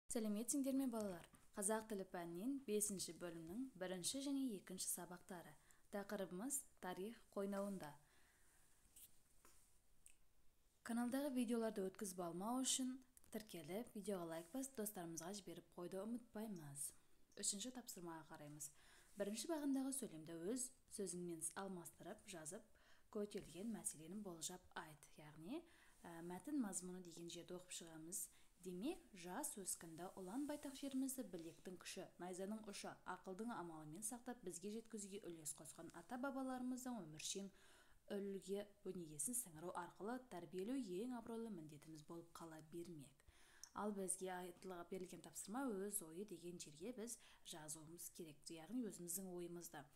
Сәлеметсіңдер ме балалар? Қазақ тілі пәнінен 5-ші бөлімнің 1-ші және 2-ші сабақтары. Тақырыбымыз тарих қойнауында. Каналдағы видеоларды өткізіп алмау үшін тіркеліп, видеоға лайк басып, достарымызға жіберіп қойды ұмытпаймыз. 3-ші тапсырмаға қараймыз. 1-ші бағындағы сөйлемді өз сөзіңмен алмастырып, жазып, көтерілген мәселені болжап айт. Яғни, мәтін мазмұны деген жерді оқып шығамыз. Демек, жас өскінді ұлан байтақ жерімізді білектің күші, найзаның ұшы, ақылдың амалымен сақтап, бізге жеткізуге үлес қосқан ата-бабаларымыздың өміршең үлгі өнегесін сіңіру арқылы тәрбиелеу ең абыройлы міндетіміз болып қала бермек. Ал бізге берілген тапсырма өз ойы деген жерге біз жазуымыз керек, яғни өзіміздің ойымызды.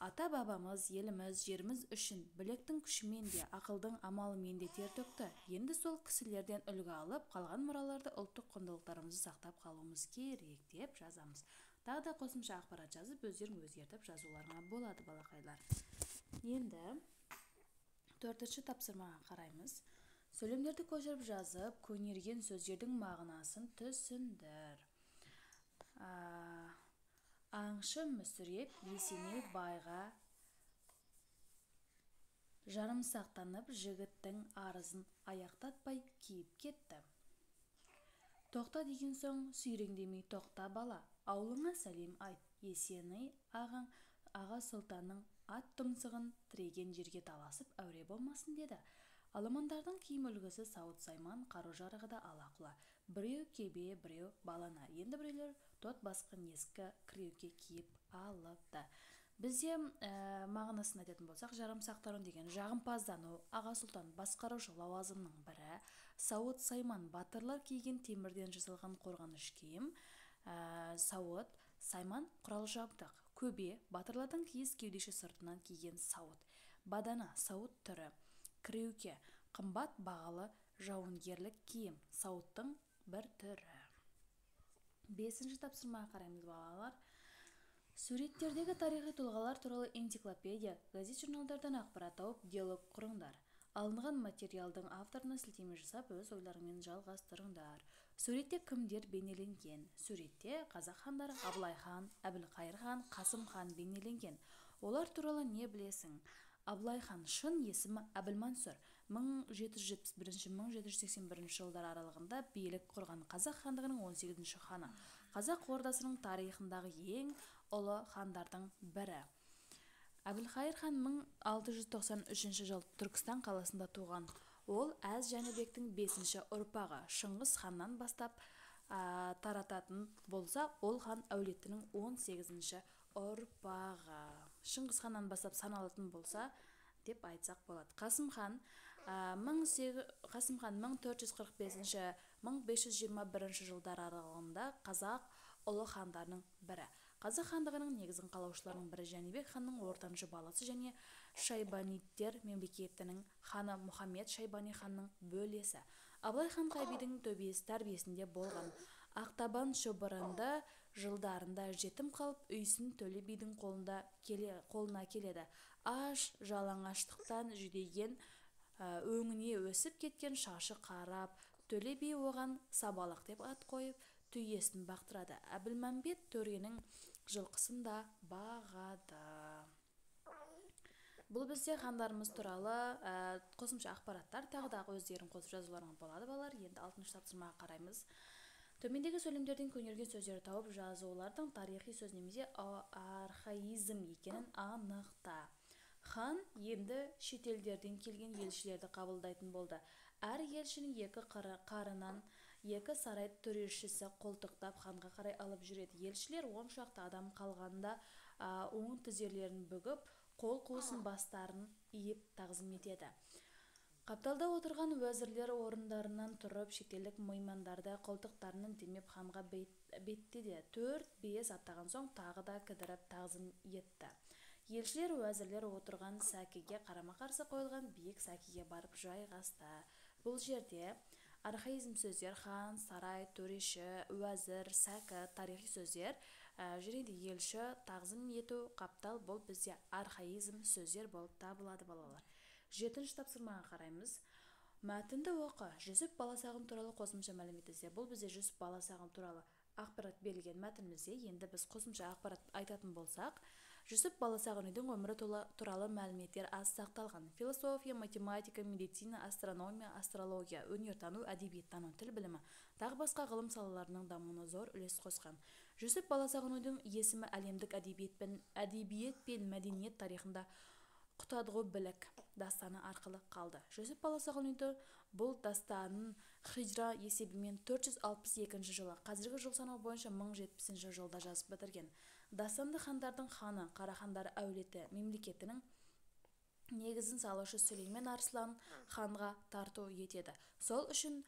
Ата-бабамыз, еліміз, жеріміз үшін білектің күшімен де, ақылдың амалымен де тер төкті. Енді сол кісілерден үлгі алып, қалған мұраларды ұлттық құндылықтарымызды сақтап қалуымыз керек деп жазамыз. Тағы да қосымша ақпарат жазып, өздерің өзгертіп жазуларыңа болады, балақайлар. Енді 4-ші тапсырмаға қараймыз. Сөйлемдерді көшіріп жазып, көнерген сөздердің мағынасын түсіндір. Аңшы мүсіреп Есеней байға жарымсақтанып жігіттің арызын аяқтатпай киіп кетті. Тоқта деген соң сүйреңдемей тоқта бала, аулыңа сәлем айт. Есеней аға сұлтанның ат тұмсығын тіреген жерге таласып әуре болмасын деді. Аламандардың киім үлгісі сауыт-сайман, қару-жарағы да ала-құла. Біреу кебе, біреу балана. Енді біреулер тот басқан ескі кіреуке киіп алыпты. Бізде мағынасын айтатын болсақ, жарымсақтарың деген жағымпаздану, аға сұлтан басқарушы лауазымның бірі, сауыт-сайман батырлар киген темірден жасалған қорғаныш киім, сауыт, сайман құрал-жабдық, көбе батырлардың киіз кеудеше сыртынан киген сауыт, бадана сауыт түрі, кіреуке қымбат бағалы жауынгерлік киім, сауыттың бір түрі. 5-ші тапсырмаға қараймыз, балалар. Суреттердегі тарихи тұлғалар туралы энциклопедия, газет-журналдардан ақпарат тауып, диалог құрыңдар. Алынған материалдың авторына сілтеме жасап, өз ойларыңмен жалғастырыңдар. Суретте кімдер бейнеленген? Суретте қазақ хандары Абылай хан, Әбілқайыр хан, Қасым хан бейнеленген. Олар туралы не білесің? Абылай хан шын есімі Әбілмансұр. 1771-1781 жылдар аралығында билік құрған қазақ хандығының 18-ші ханы. Қазақ ордасының тарихындағы ең ұлы хандардың бірі. Әбілқайыр хан 1693 жыл Түркістан қаласында туған. Ол Әз Жәнібектің 5-ші ұрпағы. Шыңғыс ханнан бастап тарататын болса, ол хан әулетінің 18-ші ұрпағы. Шыңғыс ханнан бастап саналатын болса деп айтсақ болады. Қасым хан 1445-1521 жылдар аралығында қазақ ұлы хандарының бірі. Қазақ хандығының негізін қалаушыларының бірі Жәнібек ханның ортаншы баласы және Шайбанидтер мемлекетінің ханы Мұхаммед Шайбани ханның бөлесі. Абылай хан Қайбидің тәрбиесінде болған. Ақтабан шұбырынды жылдарында жетім қалып, үйсін Төле бидің қолына келеді. Аш жалаңаштықтан жүдеген, өңіне өсіп кеткен шашы қарап, Төле би оған Сабалық деп ат қойып, түйесін бақтырады. Әбілмәмбет төренің жылқысын да бағады. Бұл бізде хандарымыз туралы қосымша ақпараттар, тағы да өздерін қосып жазуларыңыз болады, балалар. Енді 6-шы тапсырмаға қараймыз. Төмендегі сөйлемдерден көнерген сөздер тауып жазулардың тарихи сөз немесе архаизм екенін анықта. Хан енді шетелдерден келген елшілерді қабылдайтын болды. Әр елшінің 2 қарынан 2 сарай төрешісі қолтықтап ханға қарай алып жүреді. Елшілер 10 шақты адам қалғанда оң тізерлерін бүгіп, қол қуысын бастарын иіп тағзым етеді. Қапталда отырған уәзірлер орындарынан тұрып, шетелдік меймандарды қолтықтарының демеп ханға беттеді. 4-5 аттаған соң тағы да кідіріп тағзым етті. Елшілер уәзірлер отырған сәкіге қарама-қарсы қойылған биік сәкіге барып жайғасты. Бұл жерде архаизм сөздер хан, сарай, төреші, уәзір, сәкі, тарихи сөздер, жүреді елші, тағзым ету, қаптал, бұл бізде архаизм сөздер болып табылады, балалар. 7-ші тапсырмаға қараймыз. Мәтінді оқы. Жүсіп баласағұн туралы қосымша мәлімет ізде. Бұл бізде Жүсіп баласағұн туралы ақпарат берілген мәтінімізде. Енді біз қосымша ақпарат айтатын болсақ, Жүсіп баласағұнның өмірі туралы мәліметтер аз сақталған. Философия, математика, медицина, астрономия, астрология, өнертану, әдебиеттану, тіл білімі, тағы басқа ғылым салаларының дамуына зор үлес қосқан. Жүсіп баласағұнның есімі әлемдік әдебиет пен мәдениет тарихында Құтадғу білік дастаны арқылы қалды. Жүсіп баласағұнның бұл дастанын хижра есебімен 462 жылы, қазіргі жыл санау бойынша 1070 жылда жазып бітірген. Дастанды хандардың ханы, Қарахандар әулеті мемлекетінің негізін салушы Сүлеймен Арслан ханға тарту етеді. Сол үшін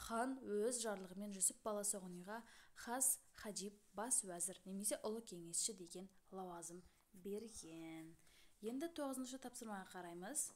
хан өз жарлығымен Жүсіп баласағұнға хас хаджиб бас уәзір немесе ұлы кеңесші деген лауазым берген. Енді 9-шы тапсырмаға қараймыз.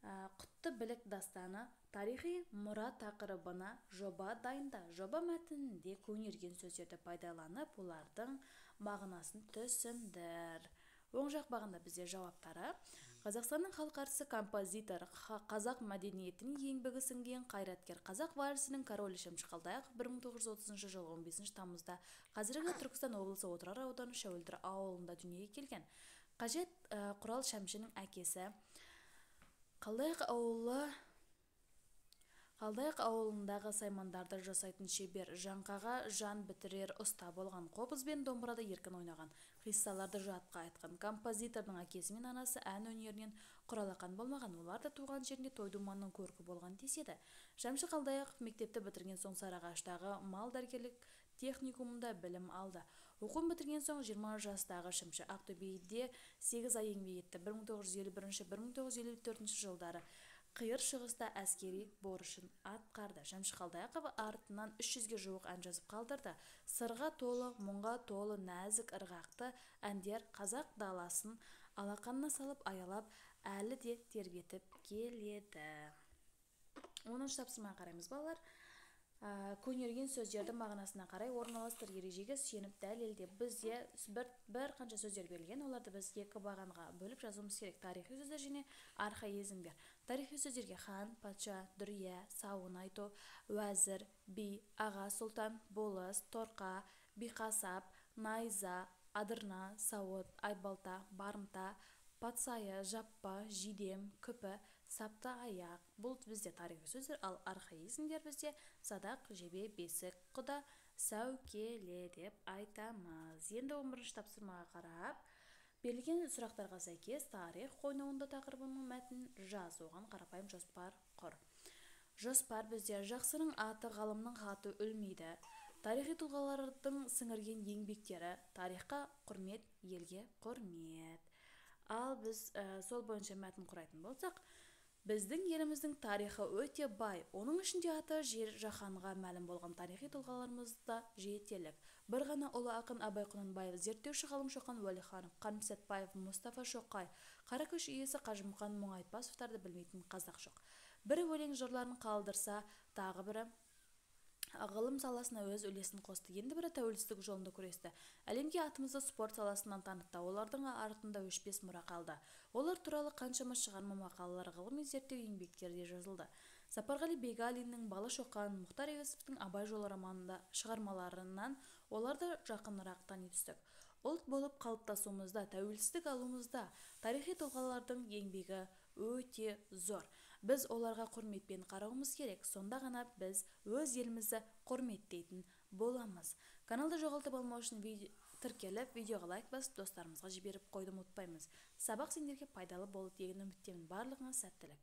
Құтты білік дастаны тарихи мұра тақырыбына жоба дайында. Жоба мәтінінде көнерген сөздерді пайдаланып, олардың мағынасын түсіндір. Оң жақ бағанда бізде жауаптары. Қазақстанның халық әртісі, композитор, қазақ мәдениетінің еңбегі сіңген қайраткер, қазақ вальсінің королі Шәмші Қалдаяқов 1930 жылы 15 тамызда қазіргі Түркістан облысы Отырар ауданы Шәуілдір ауылында дүниеге келген. Қажет Құрал Шәмшінің әкесі Қалдаяқ ауылындағы саймандарды жасайтын шебер, жаңқаға жан бітірер ұста болған, қобыз бен домбырада еркін ойнаған, қиссаларды жатқа айтқан. Композитордың әкесі мен анасы ән өнерінен құралақан болмаған, олар да туған жерінде той-думанның көркі болған деседі. Шәмші Қалдаяқов мектепті бітірген соң Сарыағаштағы мал дәрігерлік техникумында білім алды. Оқуын бітірген соң 20 жастағы Шәмші Ақтөбеде 8 ай еңбек етті. 1951-1954 жылдары қиыр шығыста әскери борышын атқарды. Шәмші Қалдаяқов артынан 300-ге жуық ән жазып қалдырды. Сырға толы, мұңға толы, нәзік, ырғақты әндер қазақ даласын алақанына салып аялап, әлі де тербетіп келеді. 10-шы тапсырмаға қараймыз, балалар. Көнерген сөздерді мағынасына қарай орналастыр, ережеге сүйеніп дәлелде. Бізде бір қанша сөздер берілген, оларды біз екі бағанға бөліп жазуымыз керек. Тарихи сөздер және архаизмдер. Тарихи сөздерге хан, патша, дүрия, сауын айту, уәзір, би, аға сұлтан, болыс, торқа, биқасап, найза, адырна, сауыт, айбалта, барымта, патсайы, жаппа, жидем, күпі, сапта аяқ. Бұл бізде тарихи сөздер, ал архаизмдер бізде садақ, жебе, бесік, құда, сәукеле деп айтамыз. Енді 11-ші тапсырмаға қарап, берілген сұрақтарға сәйкес тарих қойнауында тақырыбының мәтінін жаз, оған қарапайым жоспар құр. Жоспар бізде жақсының аты, ғалымның хаты өлмейді. Тарихи тұлғалардың сіңірген еңбектері, тарихқа құрмет, елге құрмет. Ал біз сол бойынша мәтін құрайтын болсақ, біздің еліміздің тарихы өте бай. Оның ішінде аты жер жаһанға мәлім болған тарихи тұлғаларымызда жетелік. Бір ғана ұлы ақын Абай Құнанбаев, зерттеуші ғалым Шоқан Уәлиханов, Қаным Сәтбаев, Мұстафа Шоқай, Қаракөш иесі Қажымқан Мұңайтпасовтарды білмейтін қазақ жоқ. Бірі өлең жырларын қалдырса, тағы бірі ғылым саласына өз үлесін қосты. Енді бірі тәуелсіздік жолында күресті. Әлемге атымызды спорт саласынан танытты. Олардың артында өшпес мұра қалды. Олар туралы қаншама шығарма мақалалар, ғылыми зерттеу еңбектерде жазылды. Сапарғали Бегалиннің Бала Шоқан, Мұхтар Әуезовтің Абай жолы романында шығармаларынан оларды жақынырақ тани түстік. Ұлт болып қалыптасуымызда, тәуелсіздік алуымызда тарихи тұлғалардың еңбегі өте зор. Біз оларға құрметпен қарауымыз керек, сонда ғана біз өз елімізді құрметтейтін боламыз. Каналды жоғалтып алмау үшін тіркеліп, видеоға лайк басып, достарымызға жіберіп қойды ұмытпаймыз. Сабақ сендерге пайдалы болды деген үміттемін. Барлығыңа сәттілік.